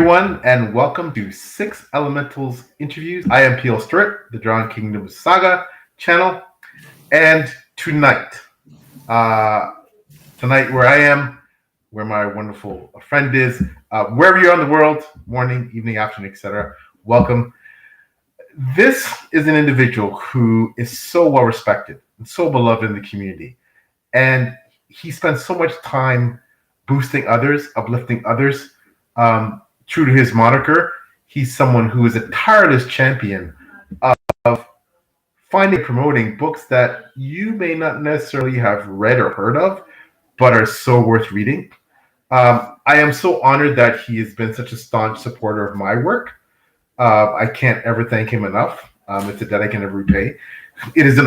everyone, and welcome to Six Elementals Interviews. I am P.L. Stewart, the Drawn Kingdom Saga channel, and uh, tonight where I am, where my wonderful friend is, wherever you're in the world, morning, evening, afternoon, etc. Welcome. This is an individual who is so well respected and so beloved in the community, and he spends so much time boosting others, uplifting others. True to his moniker, he's someone who is a tireless champion of finding and promoting books that you may not necessarily have read or heard of, but are so worth reading. I am so honored that he has been such a staunch supporter of my work. I can't ever thank him enough. It's a debt I can never repay. It is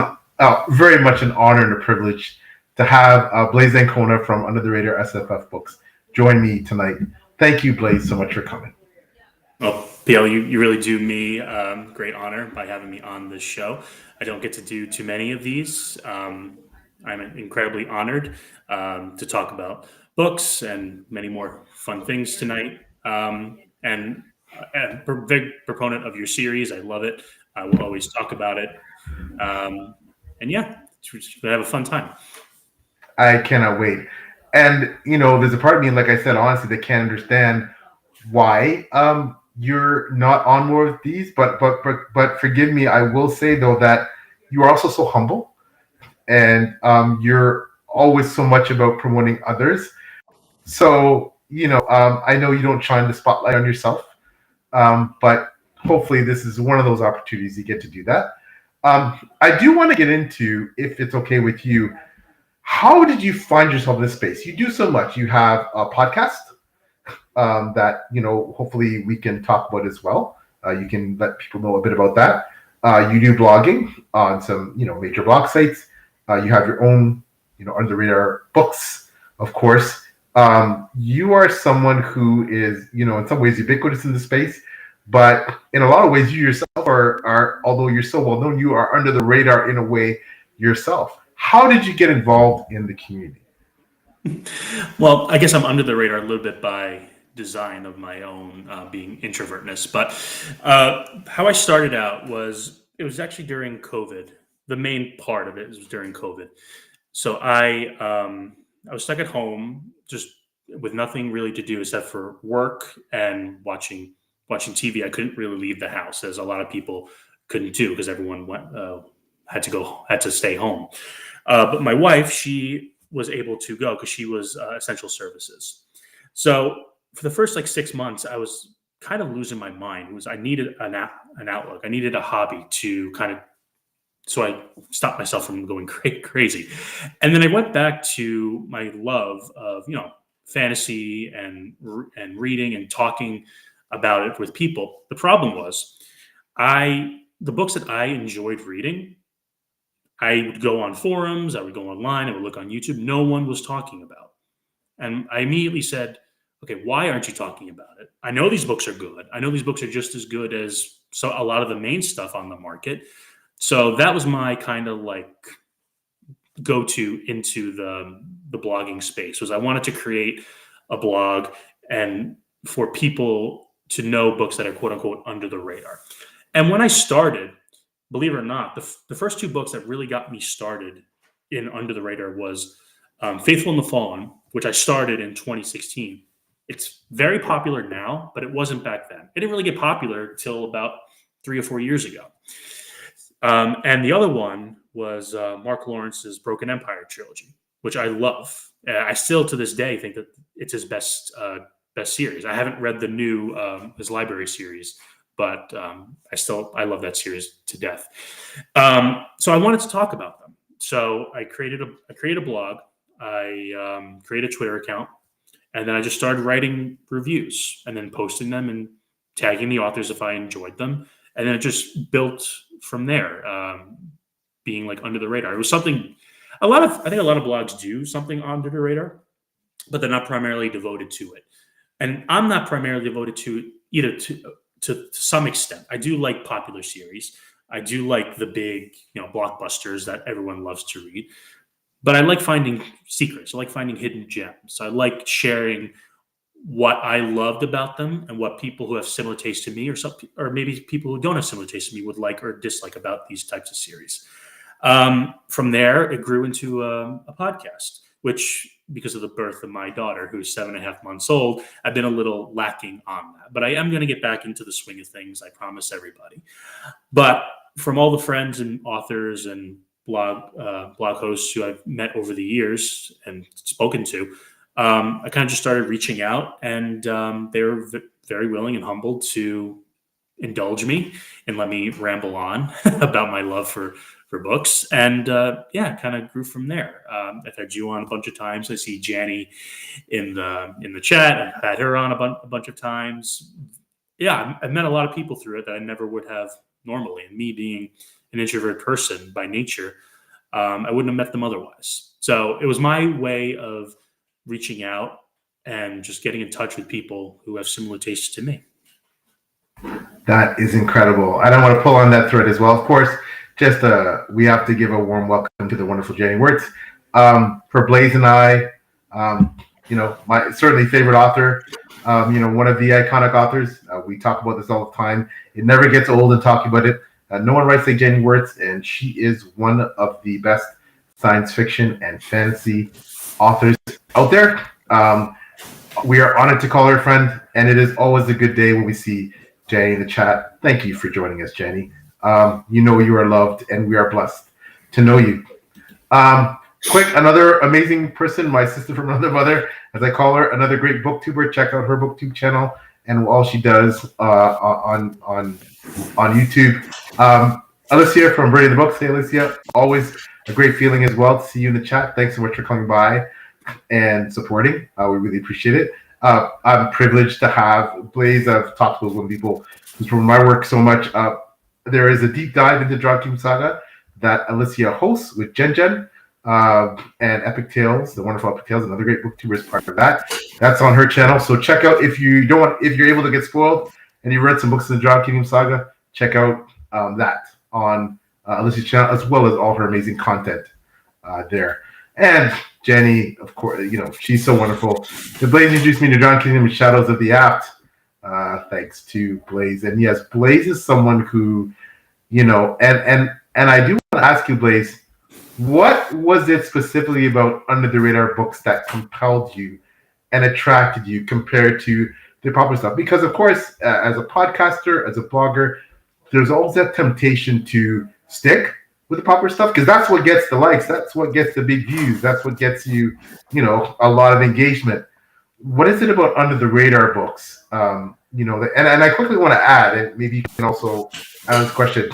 very much an honor and a privilege to have Blaise Ancona from Under the Radar SFF Books join me tonight. Thank you, Blaise, so much for coming. Well, PL, you really do me great honor by having me on this show. I don't get to do too many of these. I'm incredibly honored to talk about books and many more fun things tonight. And a big proponent of your series. I love it. I will always talk about it. And yeah, we're going to have a fun time. I cannot wait. And, there's a part of me, like I said, honestly, that can't understand why you're not on more of these. But forgive me, I will say, though, that you are also so humble. And you're always so much about promoting others. So, I know you don't shine the spotlight on yourself. But hopefully this is one of those opportunities you get to do that. I do want to get into, if it's okay with you, how did you find yourself in this space? You do so much. You have a podcast that, hopefully we can talk about as well. You can let people know a bit about that. You do blogging on some, major blog sites. You have your own, Under the Radar books, of course. You are someone who is, in some ways ubiquitous in the space, but in a lot of ways you yourself are, although you're so well known, you are under the radar in a way yourself. How did you get involved in the community? Well, I guess I'm under the radar a little bit by design of my own being introvertness. But how I started out was, it was actually during COVID. The main part of it was during COVID. So I was stuck at home, just with nothing really to do except for work and watching TV. I couldn't really leave the house, as a lot of people couldn't do because everyone had to stay home. But my wife, she was able to go because she was essential services. So for the first 6 months, I was kind of losing my mind. I needed an outlook. I needed a hobby to so I stopped myself from going crazy. And then I went back to my love of, fantasy and reading and talking about it with people. The problem was the books that I enjoyed reading, I would go on forums, I would go online, I would look on YouTube. No one was talking about. And I immediately said, okay, why aren't you talking about it? I know these books are good. I know these books are just as good as a lot of the main stuff on the market. So that was my kind of go-to into the blogging space, was I wanted to create a blog and for people to know books that are quote unquote under the radar. And when I started, believe it or not, the first two books that really got me started in Under the Radar was Faithful and the Fallen, which I started in 2016. It's very popular now, but it wasn't back then. It didn't really get popular until about 3 or 4 years ago. And the other one was Mark Lawrence's Broken Empire trilogy, which I love. I still, to this day, think that it's his best series. I haven't read the new his library series, but I love that series to death. So I wanted to talk about them. So I created a blog. I created a Twitter account, and then I just started writing reviews and then posting them and tagging the authors if I enjoyed them. And then it just built from there, being under the radar. It was something I think a lot of blogs do something under the radar, but they're not primarily devoted to it. And I'm not primarily devoted to it either, to some extent. I do like popular series. I do like the big, blockbusters that everyone loves to read. But I like finding secrets. I like finding hidden gems. I like sharing what I loved about them and what people who have similar taste to me, or maybe people who don't have similar taste to me, would like or dislike about these types of series. From there, it grew into a podcast, which, because of the birth of my daughter, who's 7.5 months old, I've been a little lacking on that. But I am going to get back into the swing of things. I promise everybody. But from all the friends and authors and blog hosts who I've met over the years and spoken to, I kind of just started reaching out, and they were very willing and humble to indulge me and let me ramble on about my love for books. And yeah, kind of grew from there. I've had you on a bunch of times. I see Janny in the chat. I've had her on a bunch of times. Yeah, I've met a lot of people through it that I never would have normally. And me being an introvert person by nature, I wouldn't have met them otherwise. So it was my way of reaching out and just getting in touch with people who have similar tastes to me. That is incredible. And I want to pull on that thread as well. Of course, just we have to give a warm welcome to the wonderful Jenny Wirtz. For Blaise and I, my certainly favorite author, one of the iconic authors. We talk about this all the time. It never gets old in talking about it. No one writes like Jenny Wirtz, and she is one of the best science fiction and fantasy authors out there. We are honored to call her a friend, and it is always a good day when we see Jenny in the chat. Thank you for joining us, Jenny. You are loved, and we are blessed to know you. Another amazing person, my sister from another mother, as I call her, another great booktuber. Check out her booktube channel and all she does on YouTube. Alicia from Braiding the Books. Hey, Alicia, always a great feeling as well to see you in the chat. Thanks so much for coming by and supporting. We really appreciate it. I'm privileged to have Blaise. I've talked with one people who's from my work so much. There is a deep dive into Dragon King Saga that Alicia hosts with Jen and Epic Tales, the wonderful Epic Tales, another great booktuber is part of that. That's on her channel. So check out if you're able to get spoiled and you read some books in the Dragon King Saga, check out that on Alicia's channel, as well as all her amazing content there. And Jenny, of course, she's so wonderful. Blaise introduced me to Dragon Kingdom and Shadows of the Apt. Thanks to Blaise. And yes, Blaise is someone who, and I do want to ask you, Blaise, what was it specifically about Under the Radar books that compelled you and attracted you compared to the popular stuff? Because, of course, as a podcaster, as a blogger, there's always that temptation to stick with the popular stuff because that's what gets the likes, that's what gets the big views, that's what gets you, a lot of engagement. What is it about Under the Radar books? And I quickly want to add, and maybe you can also add this question.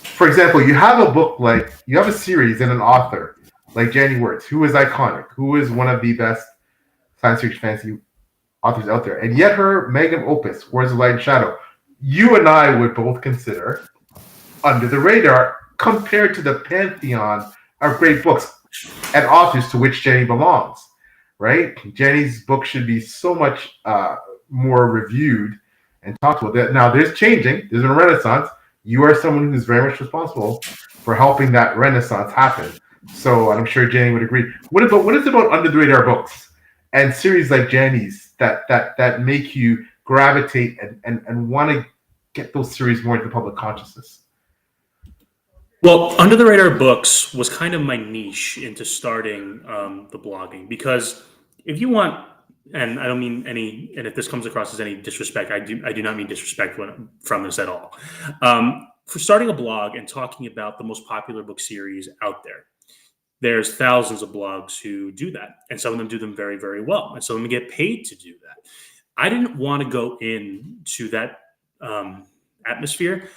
For example, you have a series and an author like Jenny Wirtz, who is iconic, who is one of the best science fiction fantasy authors out there, and yet her magnum opus, Words of Light and Shadow, you and I would both consider Under the Radar compared to the pantheon of great books and authors to which Jenny belongs, right? Jenny's book should be so much more reviewed and talked about. Now, there's changing. There's a renaissance. You are someone who's very much responsible for helping that renaissance happen. So I'm sure Jenny would agree. What is about Under the Radar books and series like Jenny's that make you gravitate and want to get those series more into the public consciousness? Well, Under the Radar books was kind of my niche into starting the blogging, because if you want, and I don't mean any, and if this comes across as any disrespect, I do not mean disrespect from this at all. For starting a blog and talking about the most popular book series out there, there's thousands of blogs who do that, and some of them do them very, very well, and some of them get paid to do that. I didn't want to go into that atmosphere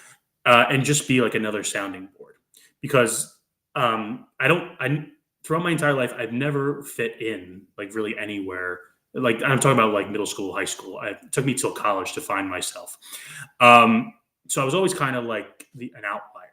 and just be like another sounding board, because throughout my entire life, I've never fit in like really anywhere. Like I'm talking about like middle school, high school. It took me till college to find myself. So I was always kind of like an outlier,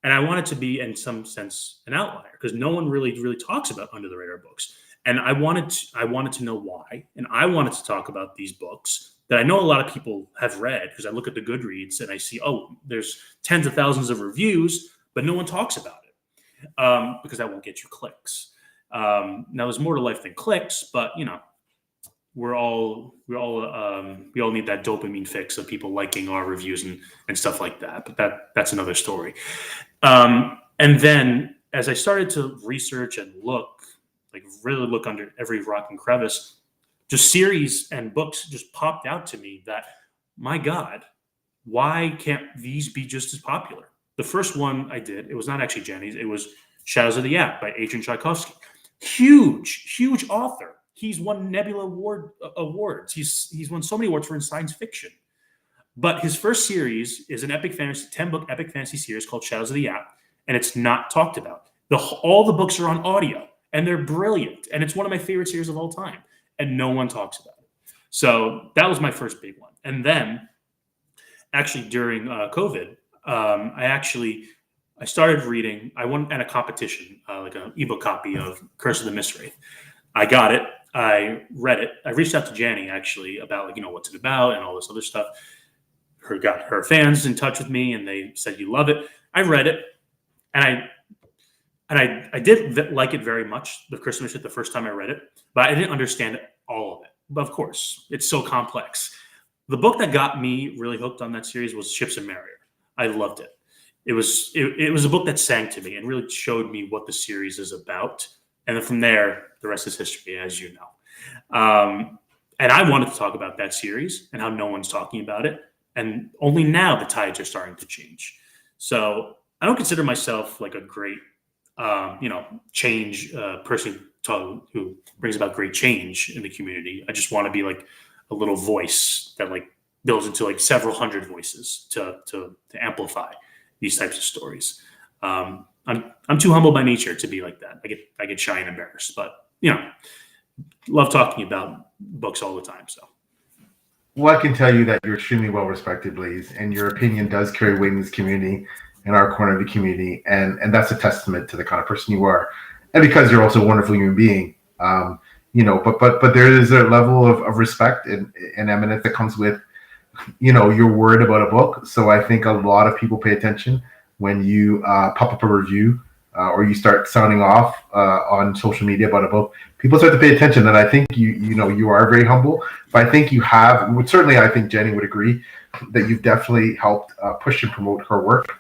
and I wanted to be in some sense an outlier because no one really talks about Under the Radar books. And I wanted to know why, and I wanted to talk about these books that I know a lot of people have read, because I look at the Goodreads and I see, there's tens of thousands of reviews, but no one talks about it because that won't get you clicks. Now, there's more to life than clicks, but we all need that dopamine fix of people liking our reviews and stuff like that. But that's another story. And then as I started to research and really look under every rock and crevice, just series and books just popped out to me that, my God, why can't these be just as popular? The first one I did, it was not actually Jenny's, it was Shadows of the App by Adrian Tchaikovsky. Huge author. He's won Nebula awards. He's won so many awards for science fiction. But his first series is an 10-book epic fantasy series called Shadows of the App, and it's not talked about. All the books are on audio, and they're brilliant, and it's one of my favorite series of all time, and no one talks about it. So that was my first big one. And then, actually, during COVID, I started reading. I won at a competition, like an ebook copy of Curse of the Mistwraith. I got it. I read it. I reached out to Janny, actually, about what's it about and all this other stuff. Got her fans in touch with me, and they said, "You love it." I read it, and I did like it very much. The Curse of the Mistwraith, the first time I read it, but I didn't understand all of it. But of course, it's so complex. The book that got me really hooked on that series was Ships of Marrier. I loved it. It was a book that sang to me and really showed me what the series is about. And then from there, the rest is history, as you know. And I wanted to talk about that series and how no one's talking about it. And only now the tides are starting to change. So I don't consider myself like a great, change person who brings about great change in the community. I just want to be like a little voice that like builds into like several hundred voices to amplify these types of stories. I'm too humble by nature to be like that. I get shy and embarrassed, but love talking about books all the time. So. Well, I can tell you that you're extremely well respected, Blaise, and your opinion does carry weight in this community, in our corner of the community, and that's a testament to the kind of person you are, and because you're also a wonderful human being. But there is a level of respect and eminence that comes with, your word about a book. So I think a lot of people pay attention when you pop up a review or you start sounding off on social media about a book. People start to pay attention, and I think you are very humble. But I think you have, certainly I think Jenny would agree, that you've definitely helped push and promote her work,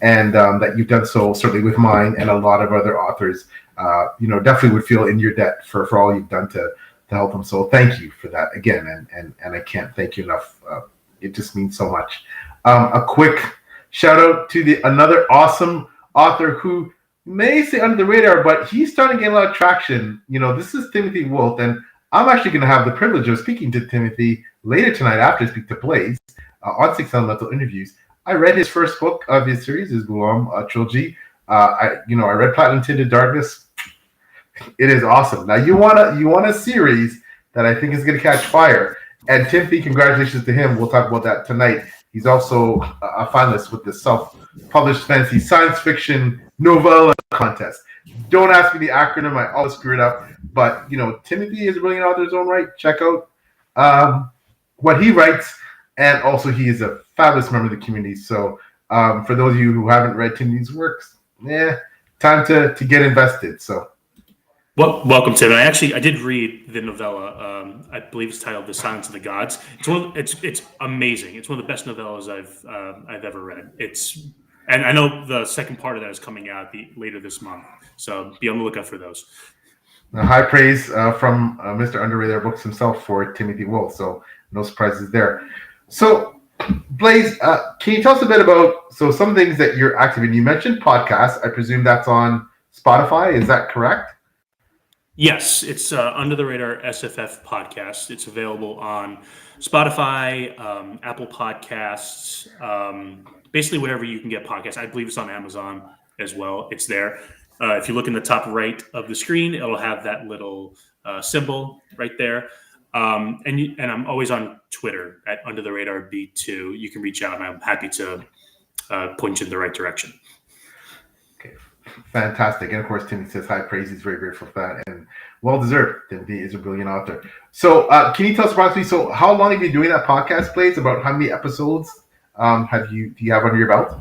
and that you've done so certainly with mine and a lot of other authors. Definitely would feel in your debt for all you've done to help them. So thank you for that again, and I can't thank you enough. It just means so much. A quick shout out to another awesome author who may say under the radar, but he's starting to get a lot of traction. This is Timothy Wolf, and I'm actually going to have the privilege of speaking to Timothy later tonight after I speak to Blaise on 6 Elemental Interviews. I read his first book of his series, his Guam trilogy. I read Platinum Tinted Darkness. It is awesome. Now you want a series that I think is going to catch fire. And Timothy, congratulations to him. We'll talk about that tonight. He's also a finalist with the self-published fantasy science fiction novella contest. Don't ask me the acronym; I always screw it up. But Timothy is a brilliant author in his own right. Check out what he writes, and also he is a fabulous member of the community. So for those of you who haven't read Timothy's works, time to get invested. So. Well, welcome, Tim. I did read the novella. I believe it's titled "The Silence of the Gods." It's amazing. It's one of the best novellas I've ever read. And I know the second part of that is coming out later this month. So be on the lookout for those. High praise from Mr. Underrated Books himself for Timothy Wolf. So no surprises there. So Blaise, can you tell us a bit about some things that you're active in? You mentioned podcasts. I presume that's on Spotify. Is that correct? Yes, it's Under the Radar SFF podcast. It's available on Spotify, Apple Podcasts, basically whatever you can get podcasts. I believe it's on Amazon as well. It's there. If you look in the top right of the screen, it'll have that little symbol right there. And I'm always on Twitter at Under the Radar B2. You can reach out, and I'm happy to point you in the right direction. Okay, fantastic. And of course, Timothy says high praise. He's very grateful for that, and well deserved. Timothy is a brilliant author. So, can you tell us approximately? So, how long have you been doing that podcast, Blaise? About how many episodes do you have under your belt?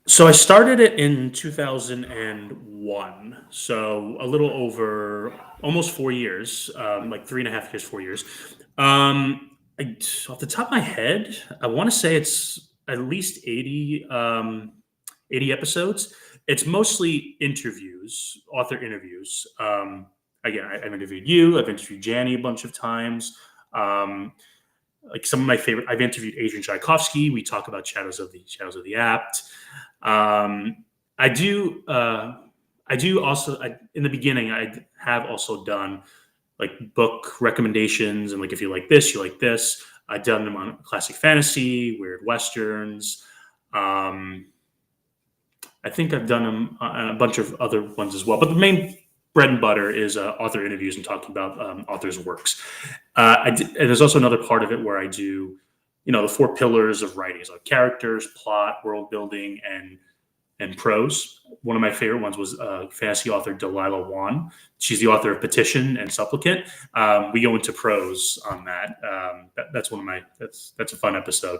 So I started it in 2001. So a little over almost 4 years, like 3.5 years, 4 years. Off the top of my head, I want to say it's at least 80 episodes. It's mostly interviews, author interviews. Again, I've interviewed you, I've interviewed Janny a bunch of times. Um, like some of my favorite, I've interviewed Adrian Tchaikovsky. We talk about Shadows of the Apt. Um, I do. I do also. In the beginning, I have also done like book recommendations and like if you like this, you like this. I've done them on classic fantasy, weird westerns. Um, I think I've done them on a bunch of other ones as well. But the main bread and butter is author interviews and talking about authors' works. And there's also another part of it where I do, the four pillars of writing, so characters, plot, world building, and prose. One of my favorite ones was fantasy author Delilah Wan. She's the author of Petition and Supplicant. We go into prose on that. That's one of my that's a fun episode.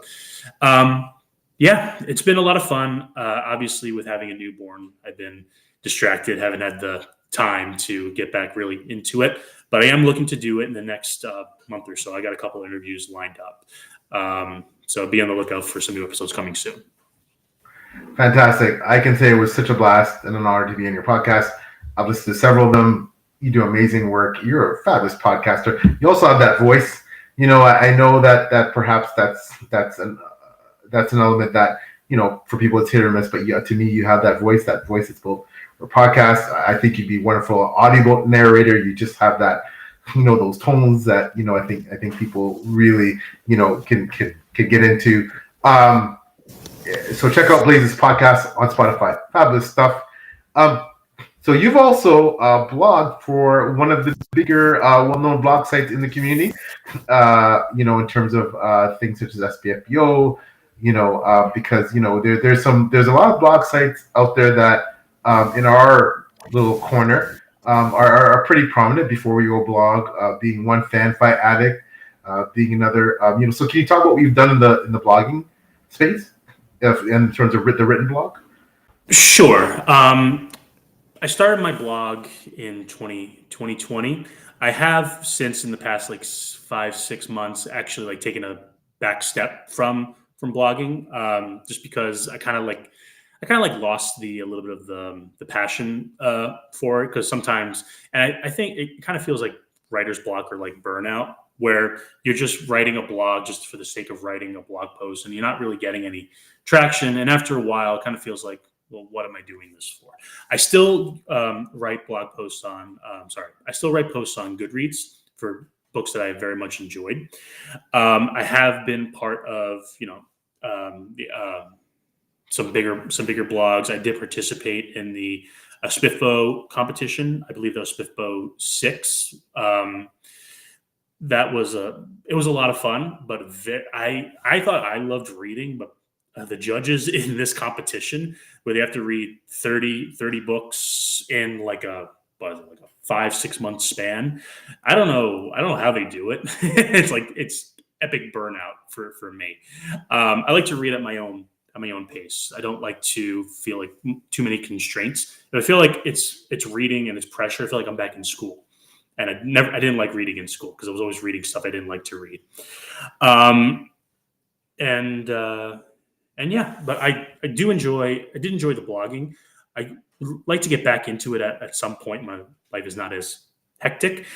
Yeah, it's been a lot of fun. Obviously, with having a newborn, I've been distracted, haven't had the time to get back really into it. But I am looking to do it in the next month or so. I got a couple interviews lined up. So be on the lookout for some new episodes coming soon. Fantastic. I can say it was such a blast and an honor to be on your podcast. I've listened to several of them. You do amazing work. You're a fabulous podcaster. You also have that voice. I know that perhaps that's an element that for people it's hit or miss. But yeah, to me, you have that voice. That voice is both for podcasts. I think you'd be a wonderful audio narrator. You just have that, those tones that I think people really can get into. So check out Blaise's podcast on Spotify. Fabulous stuff. So you've also blogged for one of the bigger, well-known blog sites in the community. In terms of things such as SPFBO. Because there's a lot of blog sites out there that in our little corner are pretty prominent. Before we go blog, being one FanFi addict, being another. So can you talk about what you've done in the blogging space? In terms of the written blog? Sure. I started my blog in 2020. I have since in the past like 5-6 months actually like taken a back step from blogging, just because I kind of like lost a little bit of the passion for it, because sometimes, and I think it kind of feels like writer's block or like burnout, where you're just writing a blog just for the sake of writing a blog post and you're not really getting any traction. And after a while, it kind of feels like, well, what am I doing this for? I still write blog posts on, I still write posts on Goodreads for books that I very much enjoyed. I have been part of, some bigger blogs. I did participate in the SFF competition. I believe that was SFF 6. It was a lot of fun, but I thought I loved reading, but the judges in this competition, where they have to read 30 books in like a 5-6 month span. I don't know how they do it. It's epic burnout for me. I like to read at my own pace. I don't like to feel like too many constraints. If I feel like it's reading and it's pressure, I feel like I'm back in school. And I didn't like reading in school because I was always reading stuff I didn't like to read. And yeah, but I did enjoy the blogging. I like to get back into it at some point. My life is not as hectic,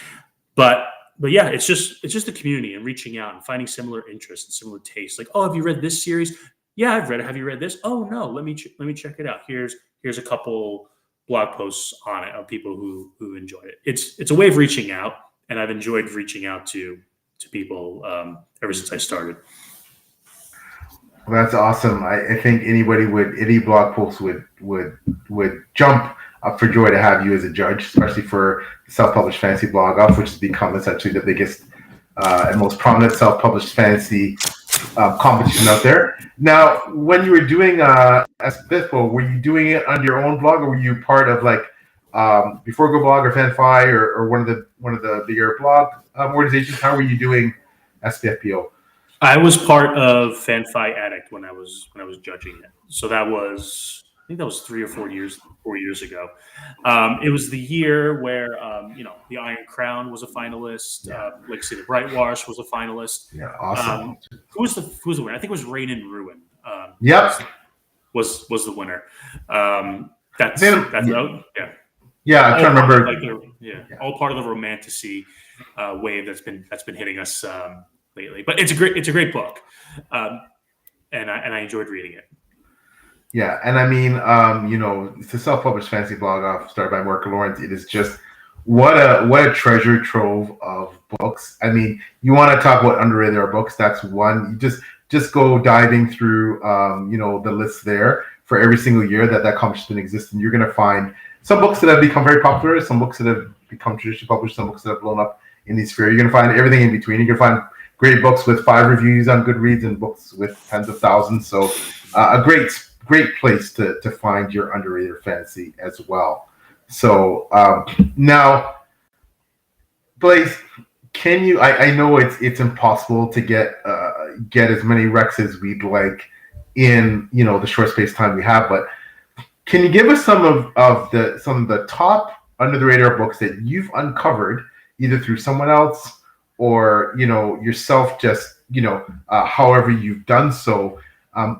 but yeah, it's just the community and reaching out and finding similar interests and similar tastes. Like, oh, have you read this series? Yeah, I've read it. Have you read this? Oh no, let me check it out. Here's a couple blog posts on it of people who enjoyed it. It's a way of reaching out, and I've enjoyed reaching out to people ever since I started. Well, that's awesome. I think any blog post would jump up for joy to have you as a judge, especially for the self-published fantasy blog off, which has become essentially the biggest and most prominent self-published fantasy competition out there. Now, when you were doing SFF, were you doing it on your own blog, or were you part of like Before Go Blog or FanFi or one of the bigger blog organizations? How were you doing SPFPO? I was part of FanFi Addict when I was judging it. So that was think that was 4 years ago. It was the year where the Iron Crown was a finalist. Yeah. Like say, the Brightwash was a finalist. Yeah, awesome. Who was the winner? I think it was Rain and Ruin. Yep. Was the winner. That's Then, out. Yeah. yeah, I'm trying to remember. All part of the romantasy wave that's been hitting us lately. But it's a great book, and I enjoyed reading it. Yeah, and I mean, it's a self-published fantasy blog started by Mark Lawrence. It is just what a treasure trove of books. I mean, you want to talk about underrated books? That's one. You just go diving through, the list there for every single year that company's been existing. You're going to find some books that have become very popular, some books that have become traditionally published, some books that have blown up in the sphere. You're going to find everything in between. You're going to find great books with 5 reviews on Goodreads and books with tens of thousands. So a great place to find your underrated fantasy as well. So now, Blaise, can you? I know it's impossible to get as many recs as we'd like in the short space time we have, but can you give us some of the top under the radar books that you've uncovered either through someone else or yourself, just however you've done so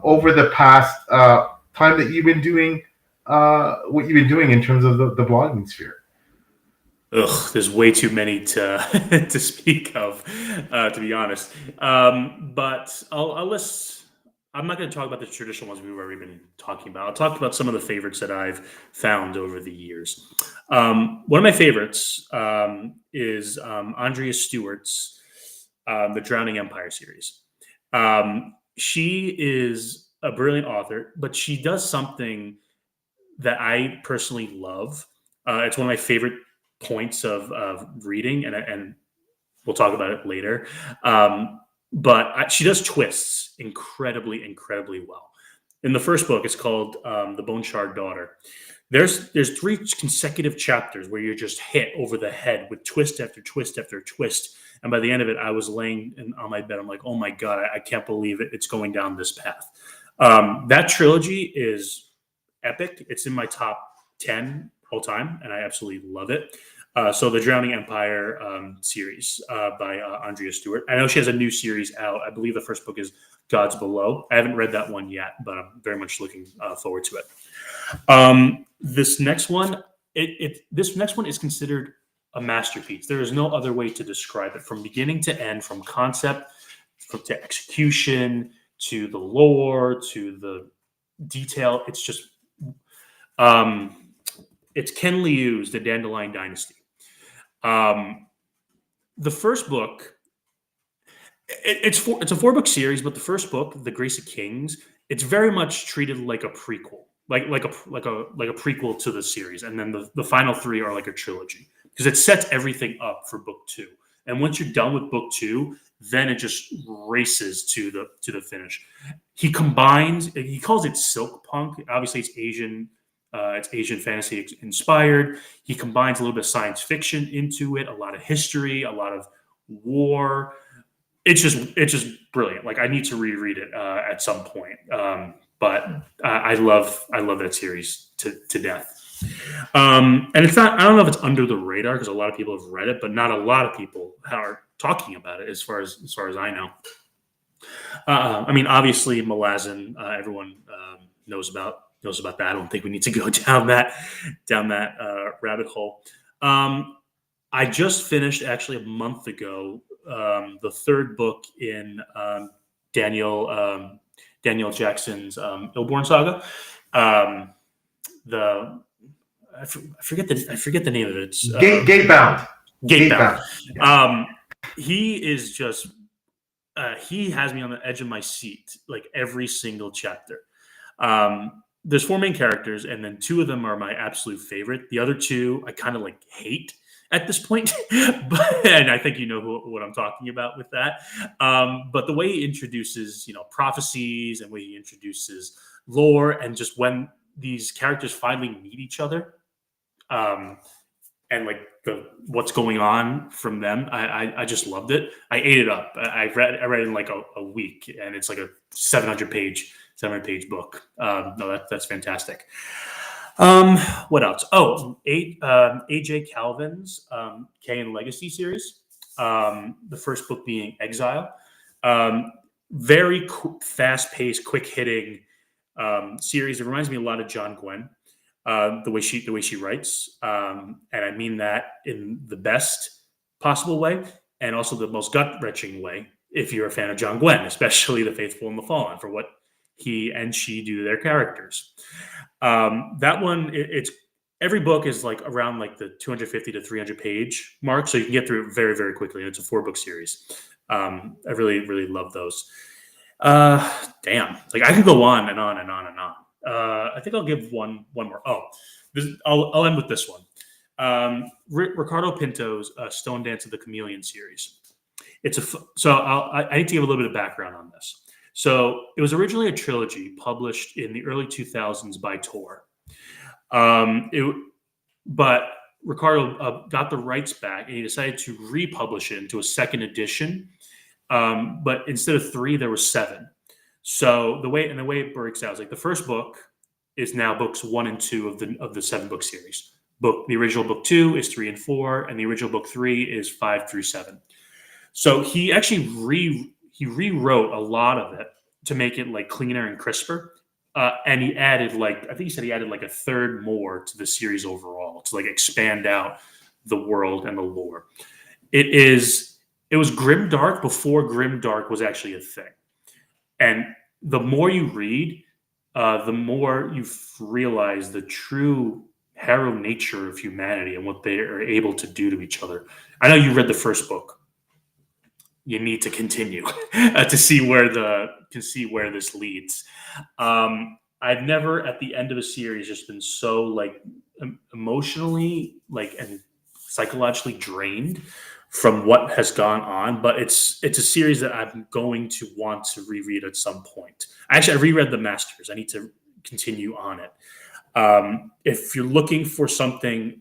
over the past time that you've been doing what you've been doing in terms of the blogging sphere? There's way too many to to speak of, to be honest. But I'll list. I'm not going to talk about the traditional ones we've already been talking about. I'll talk about some of the favorites that I've found over the years. One of my favorites is Andrea Stewart's The Drowning Empire series. She is a brilliant author, but she does something that I personally love. It's one of my favorite points of reading, and we'll talk about it later. But she does twists incredibly, incredibly well. In the first book, it's called The Bone Shard Daughter. There's 3 consecutive chapters where you're just hit over the head with twist after twist after twist. And by the end of it, I was laying on my bed. I'm like, oh my God, I can't believe it. It's going down this path. That trilogy is epic. It's in my top 10 all time, and I absolutely love it. So the Drowning Empire series by Andrea Stewart. I know she has a new series out. I believe the first book is Gods Below. I haven't read that one yet, but I'm very much looking forward to it. This next one is considered a masterpiece. There is no other way to describe it, from beginning to end, from concept to execution to the lore to the detail. It's just it's Ken Liu's The Dandelion Dynasty. The first book, it's a 4-book series, but the first book, The Grace of Kings, it's very much treated like a prequel, like a prequel to the series, and then the final 3 are like a trilogy because it sets everything up for book 2. And once you're done with book 2, then it just races to the finish. He calls it silk punk. Obviously, it's Asian. It's Asian fantasy inspired. He combines a little bit of science fiction into it, a lot of history, a lot of war. It's just brilliant. Like, I need to reread it at some point. But I love that series to death. And it's not. I don't know if it's under the radar because a lot of people have read it, but not a lot of people are talking about it as far as I know. I mean, obviously, Malazan, everyone knows about that. I don't think we need to go down that rabbit hole. I just finished actually a month ago the 3rd book in Daniel Jackson's Illborn Saga. I forget the name of it. It's Gatebound. Gatebound. He is just he has me on the edge of my seat like every single chapter. There's 4 main characters, and then 2 of them are my absolute favorite. The other 2 I kind of like hate at this point, and I think you know what I'm talking about with that. But the way he introduces, prophecies, and way he introduces lore, and just when these characters finally meet each other, and like what's going on from them, I just loved it. I ate it up. I read it in like a week, and it's like a 700 page 700-page book. No, that's fantastic. What else? Oh, AJ Calvin's K and Legacy series. The first book being Exile. Very fast-paced, quick-hitting series. It reminds me a lot of John Gwen, the way she writes, and I mean that in the best possible way, and also the most gut-wrenching way. If you're a fan of John Gwen, especially The Faithful and the Fallen, for what he and she do to their characters. That one, it's every book is like around like the 250 to 300 page mark, so you can get through it very, very quickly. And it's a 4-book series. I really, really love those. Damn, like I could go on and on and on and on. I think I'll give one more. Oh, I'll end with this one. Ricardo Pinto's Stone Dance of the Chameleon series. I need to give a little bit of background on this. So it was originally a trilogy published in the early 2000s by Tor. But Ricardo got the rights back, and he decided to republish it into a second edition. But instead of 3, there were 7. So the way it breaks out is like the first book is now books 1 and 2 of the 7-book series. The original book 2 is 3 and 4, and the original book 3 is 5 through 7. So he actually rewrote a lot of it to make it like cleaner and crisper. And he added I think he said he added like a third more to the series overall to like expand out the world and the lore. It was grimdark before grimdark was actually a thing. And the more you read, the more you realize the true harrow nature of humanity and what they are able to do to each other. I know you read the first book. You need to continue to see where this leads. I've never at the end of a series just been so like emotionally and psychologically drained from what has gone on, but it's a series that I'm going to want to reread at some point. Actually, I reread The Masters. I need to continue on it. If you're looking for something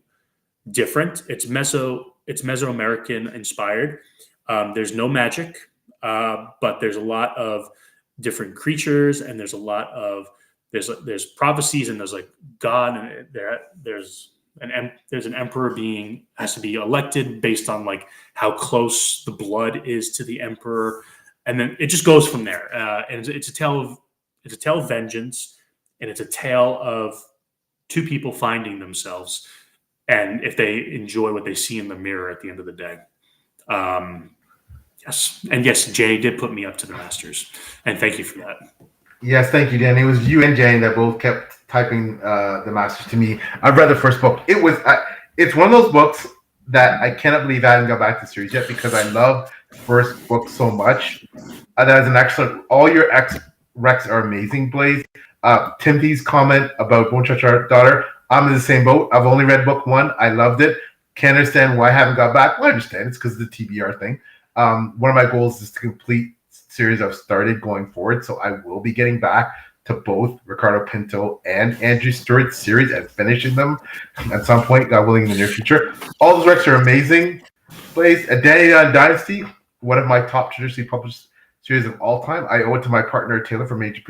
different, it's Mesoamerican inspired. There's no magic, but there's a lot of different creatures, and there's a lot of there's prophecies, and there's like God, and there's an emperor has to be elected based on like how close the blood is to the emperor, and then it just goes from there. And it's a tale of vengeance, and it's a tale of two people finding themselves, and if they enjoy what they see in the mirror at the end of the day. Yes, Jay did put me up to The Masters, and thank you for that. Yes, thank you, Dan. It was you and Jane that both kept typing The Masters to me. I've read the first book. It's one of those books that I cannot believe I haven't got back to the series yet because I love the first book so much. That is an excellent. All your recs are amazing, Blaise. Timothy's comment about Bone Church Daughter. I'm in the same boat. I've only read book 1. I loved it. Can't understand why I haven't got back. Well, I understand. It's because of the TBR thing. One of my goals is to complete series I've started going forward, so I will be getting back to both Ricardo Pinto and Andrew Stewart's series and finishing them at some point, God willing, in the near future. All those works are amazing. Blaise, Danny Dynasty, one of my top traditionally published series of all time. I owe it to my partner Taylor from Major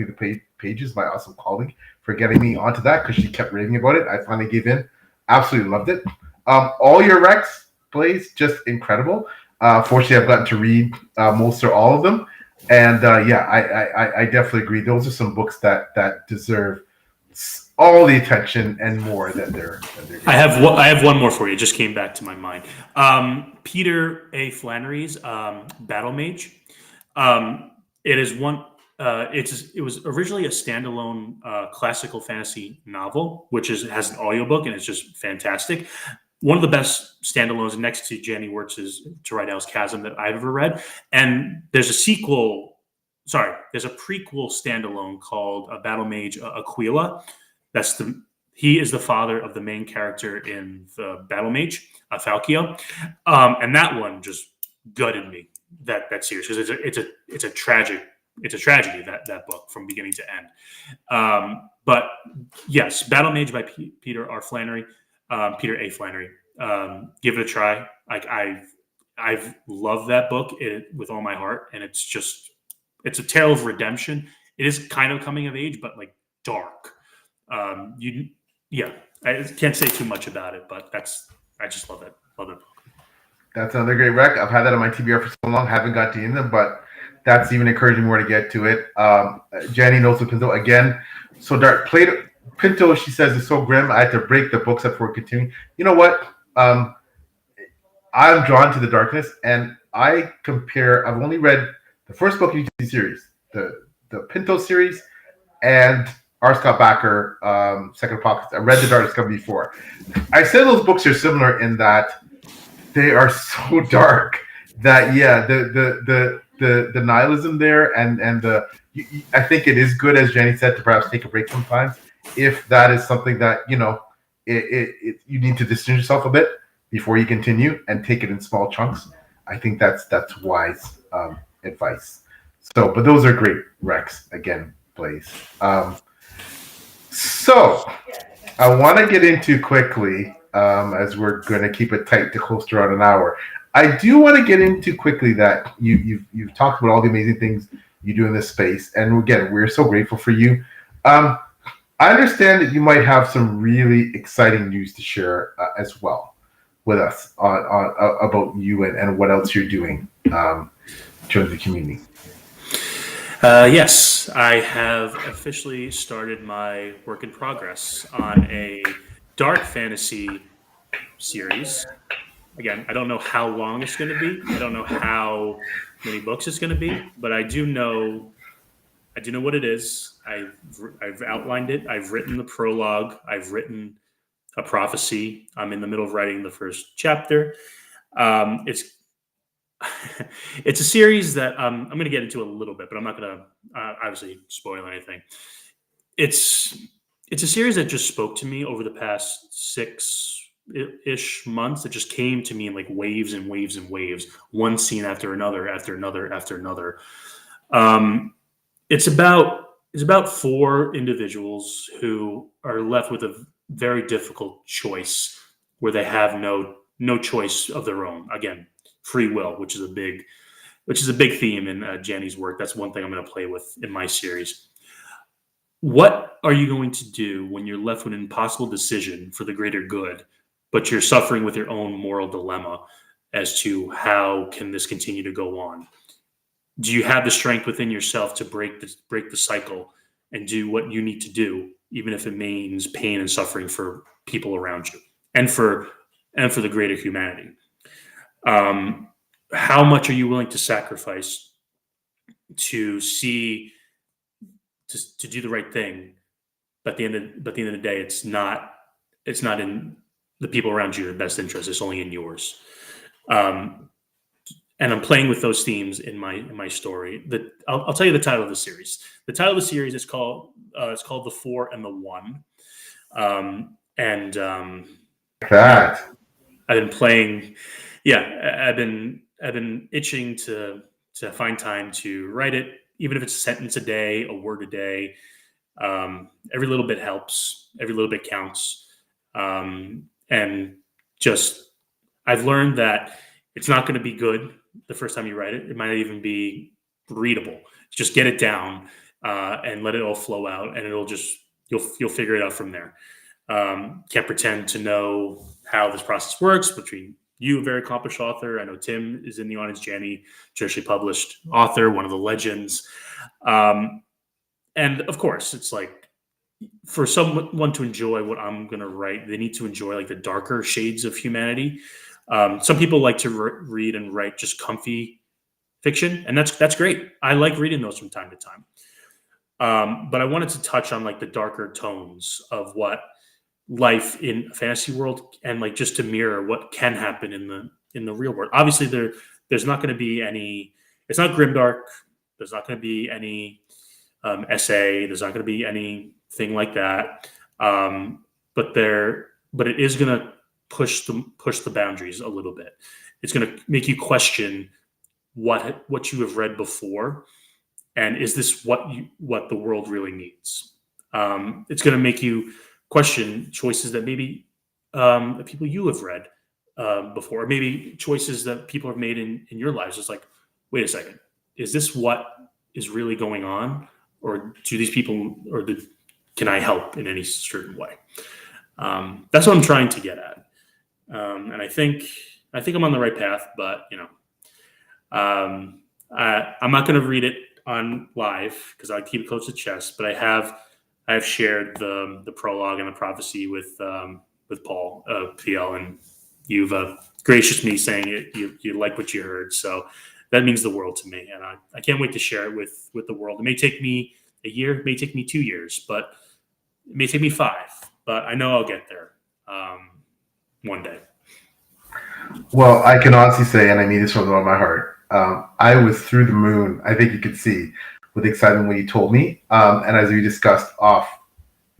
Pages, my awesome colleague, for getting me onto that because she kept raving about it. I finally gave in. Absolutely loved it. All your recs, Blaise, just incredible. Fortunately, I've gotten to read most or all of them. And I definitely agree. Those are some books that deserve all the attention and more that they're getting. I have one more for you. It just came back to my mind. Peter A. Flannery's Battle Mage. It is one. It was originally a standalone classical fantasy novel, which has an audiobook, and it's just fantastic. One of the best standalones next to Jenny Wirtz's To Ride Hell's Chasm that I've ever read. And there's a prequel standalone called Battle Mage Aquila. He is the father of the main character in the Battle Mage, Falkio. And that one just gutted me, that series, because it's a tragedy, that book from beginning to end. But yes, Battle Mage by Peter A. Flannery. Give it a try. I've loved that book with all my heart, and it's a tale of redemption It is kind of coming of age, but like dark. You, yeah, I can't say too much about it, but I just love it. Love it. That's another great rec. I've had that on my TBR for so long, haven't got to in them, but that's even encouraging more to get to it. Jenny knows the Pinto again. So dark played Pinto. She says it's so grim. I had to break the books up before continuing. You know what? I'm drawn to the darkness, and I compare. I've only read the first book in the series, the Pinto series, and R. Scott Bakker, Second Apocalypse. I read The Dark Discovery before. I said those books are similar in that they are so dark that the nihilism there and I think it is good, as Jenny said, to perhaps take a break sometimes if that is something that you need to distance yourself a bit before you continue and take it in small chunks. I think that's wise advice. So, but those are great recs again, Blaise. So I want to get into quickly, as we're going to keep it tight to close to around an hour. I do want to get into quickly that you've talked about all the amazing things you do in this space, and again, we're so grateful for you. I understand that you might have some really exciting news to share as well with us on about you and what else you're doing in terms of the community. Yes, I have officially started my work in progress on a dark fantasy series. Again, I don't know how long it's going to be. I don't know how many books it's going to be, but I do know what it is. I've outlined it. I've written the prologue. I've written a prophecy. I'm in the middle of writing the first chapter. It's it's a series that I'm going to get into a little bit, but I'm not going to obviously spoil anything. It's a series that just spoke to me over the past 6-ish months. It just came to me in like waves and waves and waves, one scene after another, after another, after another. It's about 4 individuals who are left with a very difficult choice where they have no choice of their own. Again, free will, which is a big theme in Jenny's work. That's one thing I'm going to play with in my series. What are you going to do when you're left with an impossible decision for the greater good, but you're suffering with your own moral dilemma as to how can this continue to go on? Do you have the strength within yourself to break the cycle and do what you need to do, even if it means pain and suffering for people around you and for the greater humanity? How much are you willing to sacrifice to do the right thing? But at the end of the day, it's not in the people around you, their best interest. It's only in yours. And I'm playing with those themes in my story. I'll tell you the title of the series. The title of the series is called The Four and the One. That I've been playing. Yeah, I've been itching to find time to write it, even if it's a sentence a day, a word a day. Every little bit helps. Every little bit counts. And just I've learned that it's not going to be good the first time you write it. It might not even be readable. Just get it down and let it all flow out, and you'll figure it out from there. Can't pretend to know how this process works between you, a very accomplished author. I know Tim is in the audience, Jenny, traditionally published author, one of the legends. And of course, it's like for someone to enjoy what I'm going to write, they need to enjoy like the darker shades of humanity. Some people like to read and write just comfy fiction, and that's great. I like reading those from time to time. But I wanted to touch on like the darker tones of what life in a fantasy world, and like just to mirror what can happen in the real world. Obviously, there's not going to be any. It's not grimdark. There's not going to be any essay. There's not going to be anything like that. But it is going to push the boundaries a little bit. It's going to make you question what you have read before, and is this what the world really needs? It's going to make you question choices that maybe the people you have read before, maybe choices that people have made in your lives. It's like, wait a second, is this what is really going on, or do these people, can I help in any certain way? That's what I'm trying to get at. And I think I'm on the right path, but I'm not going to read it on live because I keep it close to chest. But I have shared the prologue and the prophecy with Paul PL, and you've gracious me saying it. You like what you heard, so that means the world to me, and I can't wait to share it with the world. It may take me a year, it may take me 2 years, but it may take me 5. But I know I'll get there one day. Well, I can honestly say, and I mean this from the bottom of my heart, I was through the moon. I think you could see with excitement when you told me. And as we discussed off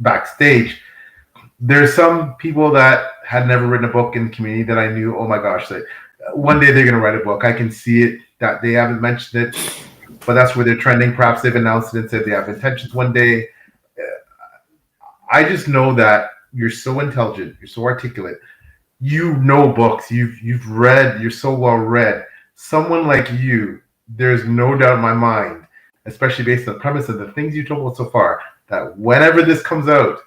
backstage, there's some people that had never written a book in the community that I knew, oh my gosh, that one day they're going to write a book. I can see it, that they haven't mentioned it, but that's where they're trending. Perhaps they've announced it and said they have intentions one day. I just know that you're so intelligent, you're so articulate, you know books, you've read, you're so well read. Someone like you, there's no doubt in my mind, especially based on the premise of the things you told us so far, that whenever this comes out,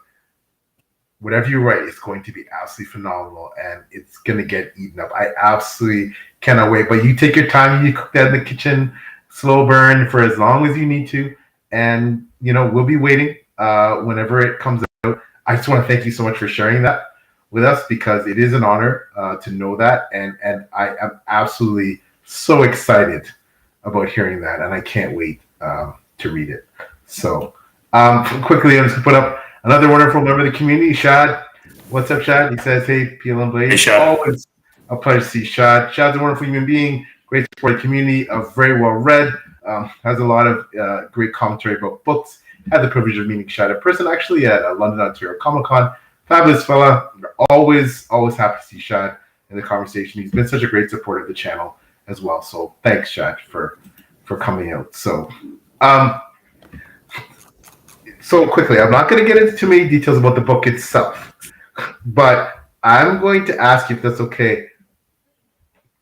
whatever you write is going to be absolutely phenomenal and it's going to get eaten up. I absolutely cannot wait. But you take your time, you cook that in the kitchen, slow burn for as long as you need to. And, we'll be waiting whenever it comes out. I just want to thank you so much for sharing that with us because it is an honor to know that. And I am absolutely so excited about hearing that. And I can't wait to read it. So quickly, I'm just going to put up another wonderful member of the community, Shad. What's up, Shad? He says, hey, PL and Blaise. Hey, Shad. Always a pleasure to see Shad. Shad's a wonderful human being, great supportive community, very well read, has a lot of great commentary about books. Had the privilege of meeting Shad in person, actually, at London, Ontario Comic-Con. Fabulous fella. We're always happy to see Shad in the conversation. He's been such a great supporter of the channel as well. So thanks, Shad, for coming out. So quickly, I'm not going to get into too many details about the book itself, but I'm going to ask you if that's okay.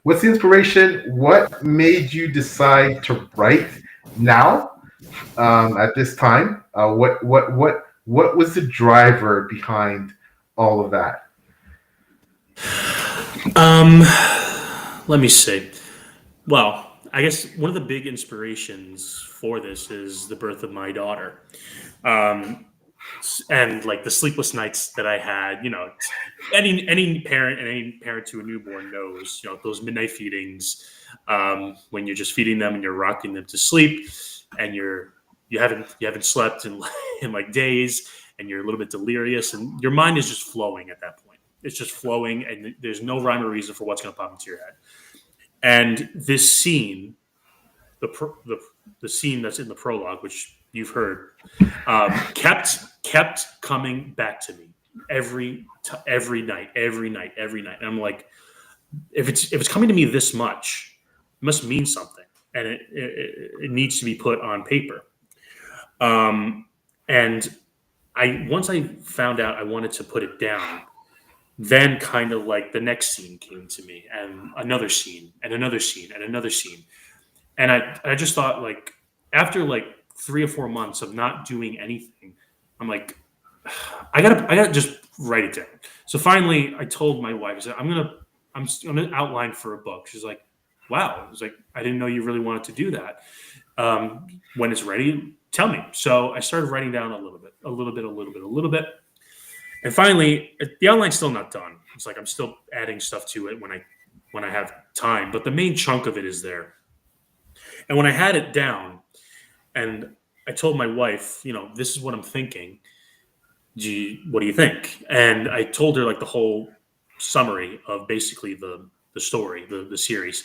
What's the inspiration? What made you decide to write now at this time? What was the driver behind all of that? Let me see. Well, I guess one of the big inspirations for this is the birth of my daughter. And like the sleepless nights that I had, any parent to a newborn knows, those midnight feedings, when you're just feeding them and you're rocking them to sleep, and you haven't slept in like days, and you're a little bit delirious, and your mind is just flowing at that point. It's just flowing, and there's no rhyme or reason for what's going to pop into your head. And this scene, the scene that's in the prologue, which you've heard, kept coming back to me every night. And I'm like, if it's coming to me this much, it must mean something, and it needs to be put on paper. And once I found out I wanted to put it down, then kind of like the next scene came to me, and another scene, and another scene, and another scene. And I just thought, like, after like 3 or 4 months of not doing anything, I'm like, I gotta just write it down. So finally, I told my wife, I said, I'm gonna outline for a book. She's like, wow. I was like, I didn't know you really wanted to do that. When it's ready, tell me. So I started writing down a little bit. And finally, the outline's still not done. It's like I'm still adding stuff to it when I have time. But the main chunk of it is there. And when I had it down, and I told my wife, this is what I'm thinking. What do you think? And I told her like the whole summary of basically the story, the series.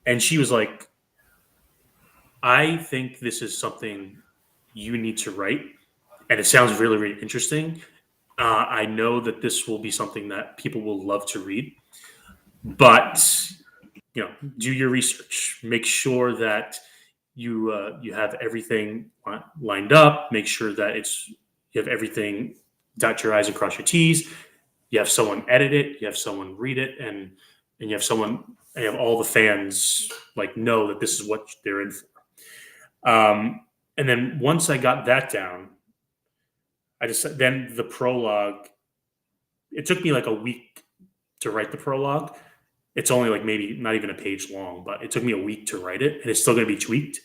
And she was like, I think this is something you need to write. And it sounds really, really interesting. I know that this will be something that people will love to read, but do your research. Make sure that you have everything lined up. Make sure that you have everything. Dot your I's and cross your T's. You have someone edit it. You have someone read it, and you have all the fans like know that this is what they're in for. And then once I got that down, then the prologue, it took me like a week to write the prologue. It's only like maybe not even a page long, but it took me a week to write it, and it's still going to be tweaked.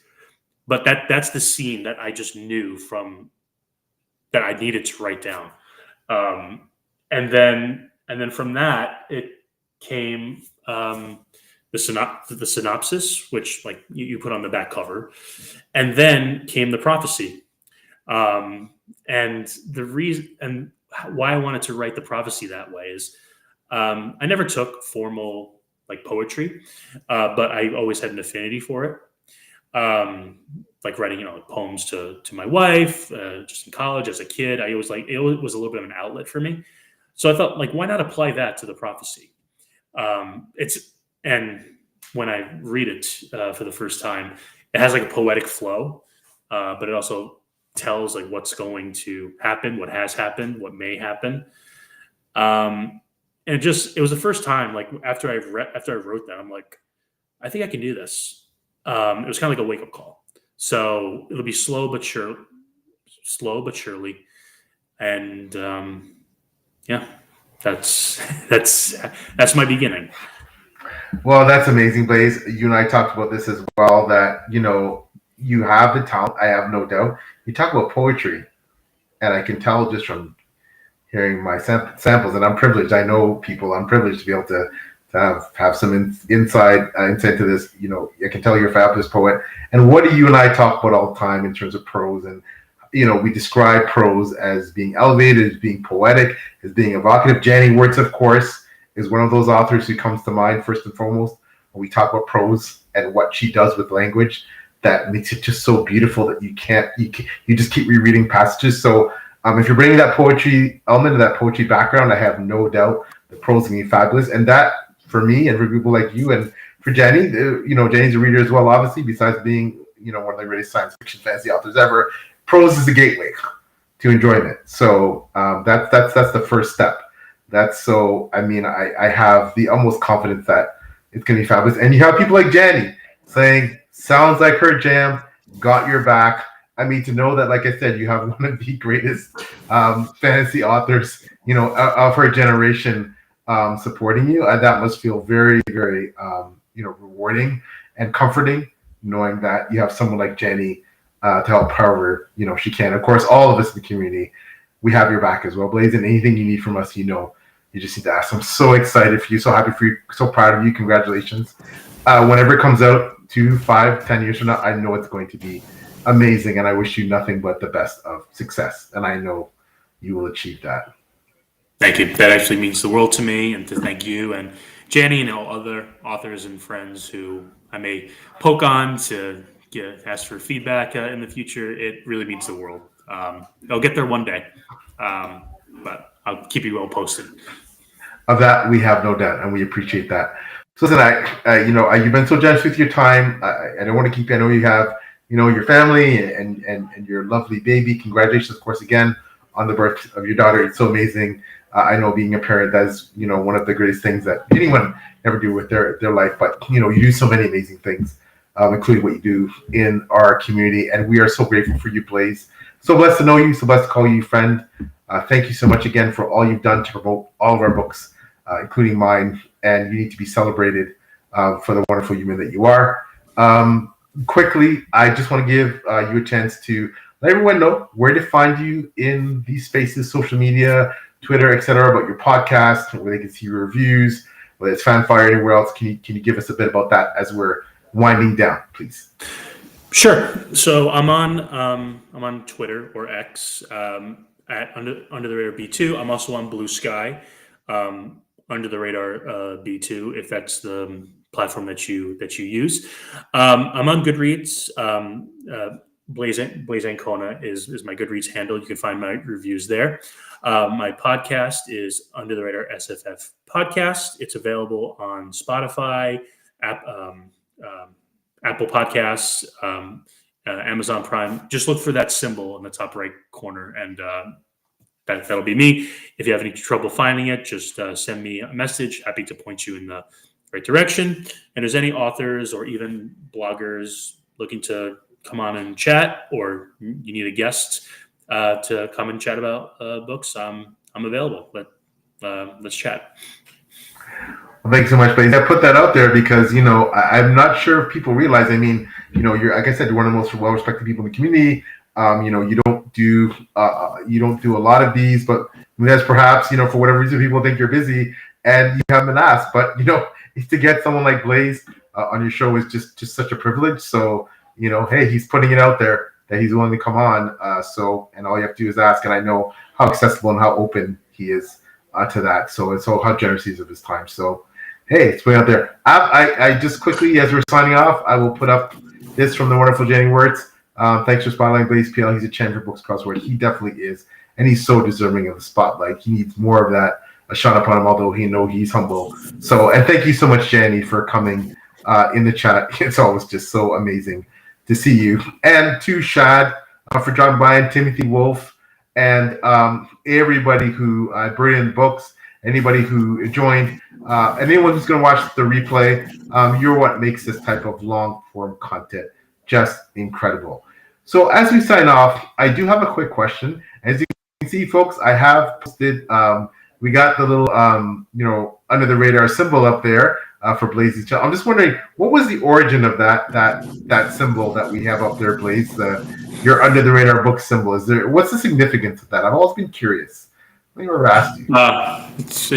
But that's the scene that I just knew from that I needed to write down. Um, and then from that it came the synopsis, which like you put on the back cover, and then came the prophecy. And the reason and why I wanted to write the prophecy that way is I never took formal like poetry, but I always had an affinity for it. Like writing, like poems to my wife, just in college as a kid. I always like it was a little bit of an outlet for me. So I thought, like, why not apply that to the prophecy? It's and when I read it for the first time, it has like a poetic flow, but it also tells like what's going to happen, what has happened, what may happen. And it was the first time, like after I wrote that, I'm like, I think I can do this. It was kind of like a wake up call. So it'll be slow but surely, and yeah, that's that's my beginning. Well, that's amazing, Blaise. You and I talked about this as well. That you have the talent. I have no doubt. You talk about poetry, and I can tell just from hearing my samples, and I'm privileged. I know people. I'm privileged to be able to have some insight to this. I can tell you're a fabulous poet. And what do you and I talk about all the time in terms of prose? And we describe prose as being elevated, as being poetic, as being evocative. Janny Wirtz, of course, is one of those authors who comes to mind first and foremost when we talk about prose and what she does with language. That makes it just so beautiful that you just keep rereading passages. So if you're bringing that poetry element, that poetry background, I have no doubt the prose is going to be fabulous. And that, for me and for people like you and for Jenny, Jenny's a reader as well, obviously, besides being, one of the greatest science fiction fantasy authors ever. Prose is the gateway to enjoyment. So that's the first step. I have the almost confidence that it's going to be fabulous. And you have people like Jenny saying, sounds like her jam, got your back. I mean, to know that, like I said, you have one of the greatest fantasy authors, of her generation supporting you, and that must feel very, very, rewarding and comforting, knowing that you have someone like Jenny to help however she can. Of course, all of us in the community, we have your back as well, Blaise. And anything you need from us, you just need to ask. I'm so excited for you, so happy for you, so proud of you. Congratulations. Whenever it comes out, 2, 5, 10 years from now, I know it's going to be amazing, and I wish you nothing but the best of success. And I know you will achieve that. Thank you. That actually means the world to me, and to thank you and Jenny and all other authors and friends who I may poke on to ask for feedback in the future. It really means the world. I'll get there one day, but I'll keep you well posted. Of that, we have no doubt, and we appreciate that. So, listen, you've been so generous with your time. I don't want to keep you. I know you have, your family and your lovely baby. Congratulations, of course, again on the birth of your daughter. It's so amazing. I know being a parent, that's one of the greatest things that anyone ever do with their life. But you do so many amazing things, including what you do in our community, and we are so grateful for you, Blaise. So blessed to know you. So blessed to call you friend. Thank you so much again for all you've done to promote all of our books, including mine. And you need to be celebrated for the wonderful human that you are. Quickly, I just want to give you a chance to let everyone know where to find you in these spaces, social media, Twitter, etc., about your podcast, where they can see your reviews, whether it's Fanfire, anywhere else. Can you give us a bit about that as we're winding down, please? Sure. So I'm on Twitter or X at under the radar B2. I'm also on Blue Sky, under the radar B2, if that's the platform that you use. I'm on Goodreads. Blaise Ancona is my Goodreads handle. You can find my reviews there. My podcast is Under the Radar SFF podcast. It's available on Spotify, Apple Podcasts, Amazon Prime. Just look for that symbol in the top right corner, and that'll be me. If you have any trouble finding it, just send me a message. Happy to point you in the right direction. And there's any authors or even bloggers looking to come on and chat, or you need a guest to come and chat about books, I'm available. Let's chat. Well, thanks so much, Blaise. I put that out there because I'm not sure if people realize. I mean, you're like I said, you're one of the most well-respected people in the community. You don't do a lot of these, but that's perhaps for whatever reason people think you're busy and you haven't been asked. But to get someone like Blaise on your show is just such a privilege. So hey, he's putting it out there that he's willing to come on. And all you have to do is ask, and I know how accessible and how open he is to that. So how generous he is of his time. So. Hey, it's way out there. I just quickly, as we're signing off, I will put up this from the wonderful Jenny Wirtz. Thanks for spotlighting Blaise PL. He's a champion for books crossword. He definitely is, and he's so deserving of the spotlight. He needs more of that shot upon him, although he's humble. So, and thank you so much, Jenny, for coming in the chat. It's always just so amazing to see you. And to Shad for dropping by, and Timothy Wolf, and everybody who brilliant books, anybody who joined. Anyone who's going to watch the replay, you're what makes this type of long-form content just incredible. So as we sign off, I do have a quick question. As you can see, folks, I have posted, we got the little, under the radar symbol up there for Blaise's channel. I'm just wondering, what was the origin of that symbol that we have up there, Blaise? Your under the radar book symbol. What's the significance of that? I've always been curious. I never asked you.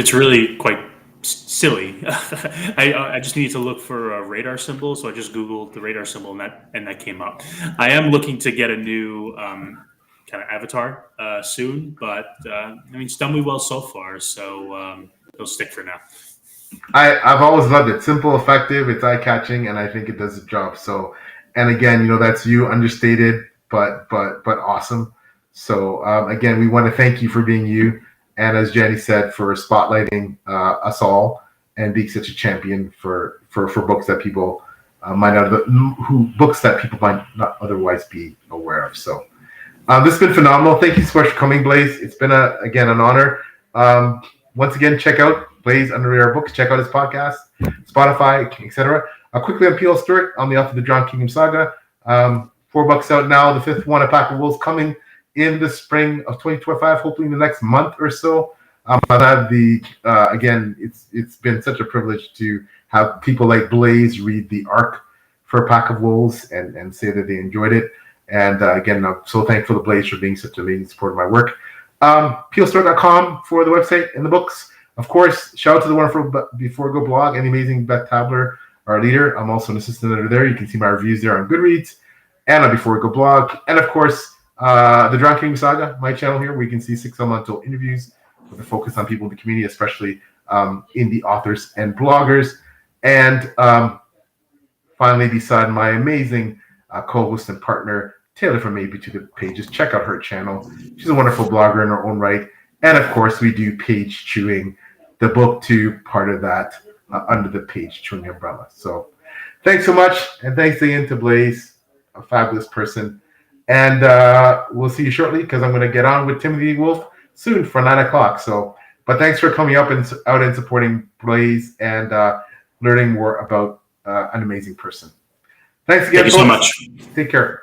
It's really quite silly. I just needed to look for a radar symbol, so I just Googled the radar symbol, and that came up. I am looking to get a new kind of avatar soon, but it's done me well so far, so it'll stick for now. I've always loved it. Simple, effective, it's eye-catching, and I think it does the job. So, and again, that's you, understated, but awesome. So again, we want to thank you for being you. And as Jenny said, for spotlighting us all and being such a champion for books that people books that people might not otherwise be aware of. So this has been phenomenal. Thank you so much for coming, Blaise. It's been again an honor. Once again, check out Blaise Under Radar Books. Check out his podcast, Spotify, etc. Quickly on P.L. Stewart on the author of the John Kingdom Saga. $4 out now. The fifth one, A Pack of Wolves, coming in the spring of 2025, hopefully in the next month or so. I've had again, it's been such a privilege to have people like Blaise read the arc for A Pack of Wolves and say that they enjoyed it. And again, I'm so thankful to Blaise for being such an amazing support of my work. plstore.com for the website and the books. Of course, shout out to the wonderful Before Go blog and the amazing Beth Tabler, our leader. I'm also an assistant editor there. You can see my reviews there on Goodreads and on Before Go blog. And of course, the John Kingdom Saga, my channel here, where you can see 6 elemental interviews with a focus on people in the community, especially indie authors and bloggers. And finally, beside my amazing co-host and partner, Taylor from Maybe to the Pages, check out her channel. She's a wonderful blogger in her own right. And of course, we do page chewing, the book too, part of that under the page chewing umbrella. So thanks so much. And thanks again to Blaise, a fabulous person. And we'll see you shortly because I'm going to get on with Timothy Wolf soon for 9 o'clock. So, but thanks for coming up and out and supporting Blaise and learning more about an amazing person. Thanks again. Thank you so much. Take care.